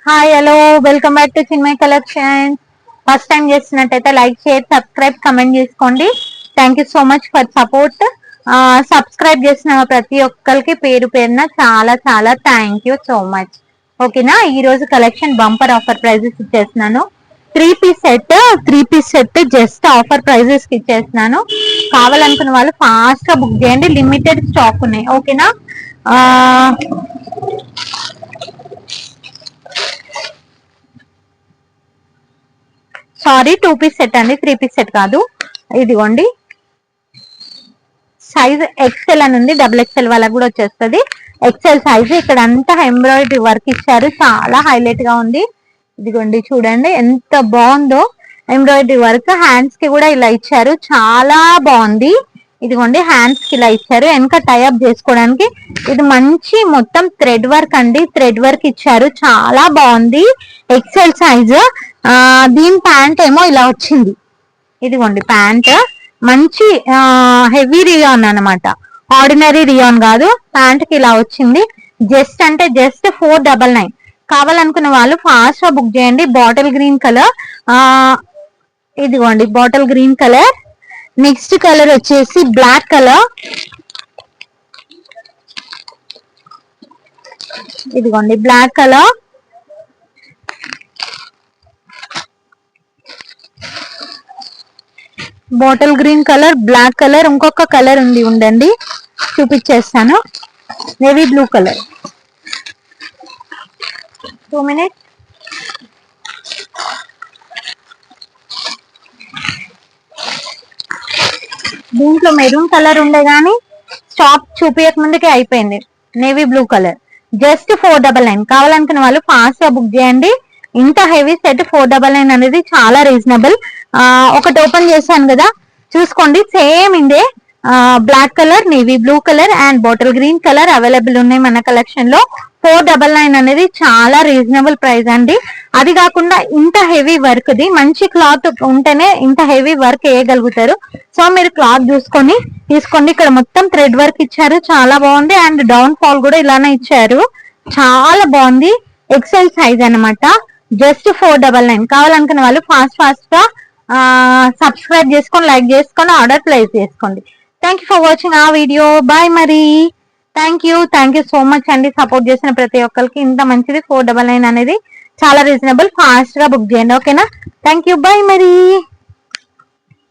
Hi hello welcome back to Chinmay collection. First time చేస్తున్నట్టయితే like share subscribe comment చేసుకోండి. Thank you so much for support. Subscribe చేసిన ప్రతి ఒక్కరికి పేరు పేరున చాలా చాలా థ్యాంక్ యూ సో మచ్. ఓకేనా, ఈ రోజు కలెక్షన్ బంపర్ ఆఫర్ ప్రైజెస్ ఇచ్చేస్తున్నాను. Three piece set just offer prizes కి ఇచ్చేస్తున్నాను. కావాలనుకున్న వాళ్ళు ఫాస్ట్ గా బుక్ చేయండి, లిమిటెడ్ స్టాక్ ఉన్నాయి. ఓకేనా, సారీ 2 పీస్ సెట్ అండి, 3 పీస్ సెట్ కాదు. ఇదిగోండి, సైజ్ ఎక్సెల్ అని ఉంది, డబుల్ ఎక్సెల్ వాళ్ళకి కూడా వచ్చేస్తుంది. XL size. ఇక్కడ అంతా ఎంబ్రాయిడరీ వర్క్ ఇచ్చారు, చాలా హైలైట్ గా ఉంది. ఇదిగోండి చూడండి ఎంత బాగుందో ఎంబ్రాయిడరీ వర్క్. హ్యాండ్స్ కి కూడా ఇలా ఇచ్చారు, చాలా బాగుంది. ఇదిగోండి హ్యాండ్స్ కి ఇలా ఇచ్చారు, వెనక టైఅప్ చేసుకోవడానికి. ఇది మంచి మొత్తం థ్రెడ్ వర్క్ అండి, థ్రెడ్ వర్క్ ఇచ్చారు, చాలా బాగుంది. XL size. దీని ప్యాంట్ ఏమో ఇలా వచ్చింది. ఇదిగోండి ప్యాంట్ మంచి హెవీ రియాన్ అనమాట, ఆర్డినరీ రియాన్ కాదు. ప్యాంట్ కి ఇలా వచ్చింది. జస్ట్ అంటే జస్ట్ 499. కావాలనుకున్న వాళ్ళు ఫాస్ట్ గా బుక్ చేయండి. Bottle green colour. ఇదిగోండి bottle green colour. Next colour వచ్చేసి బ్లాక్ కలర్. ఇదిగోండి black colour. Bottle green colour, black colour, ఇంకొక కలర్ ఉంది, ఉండండి చూపించేస్తాను. Navy blue colour. 2 minutes. దీంట్లో మెరూన్ కలర్ ఉండే గానీ స్టాక్ చూపించక ముందుకే అయిపోయింది. Navy blue colour just 499. కావాలనుకున్న వాళ్ళు ఫాస్ట్ గా బుక్ చేయండి. ఇంత హెవీ సెట్ 499 అనేది చాలా రీజనబుల్. ఒకటి ఓపెన్ చేశాను కదా, చూసుకోండి. సేమ్ ఇందే black colour, navy blue colour and bottle green colour available ఉన్నాయి మన కలెక్షన్ లో. 499 అనేది చాలా రీజనబుల్ ప్రైస్ అండి. అది కాకుండా ఇంత హెవీ వర్క్ ది మంచి క్లాత్ ఉంటేనే ఇంత హెవీ వర్క్ వేయగలుగుతారు. సో మీరు క్లాత్ చూసుకొని తీసుకోండి. ఇక్కడ మొత్తం థ్రెడ్ వర్క్ ఇచ్చారు, చాలా బాగుంది. అండ్ డౌన్ ఫాల్ కూడా ఇలానే ఇచ్చారు, చాలా బాగుంది. ఎక్సెల్ సైజ్ అనమాట. జస్ట్ 499. కావాలనుకున్న వాళ్ళు ఫాస్ట్ గా సబ్స్క్రైబ్ చేసుకొని లైక్ చేసుకొని ఆర్డర్ ప్లేస్ చేసుకోండి. థ్యాంక్ యూ ఫర్ వాచింగ్ ఆ వీడియో. బాయ్ మరి. థ్యాంక్ యూ సో మచ్ అండి సపోర్ట్ చేసిన ప్రతి ఒక్కరికి. ఇంత మంచిది 499 అనేది చాలా రీజనబుల్. ఫాస్ట్ గా బుక్ చేయండి. ఓకేనా, థ్యాంక్ యూ. బాయ్ మరి.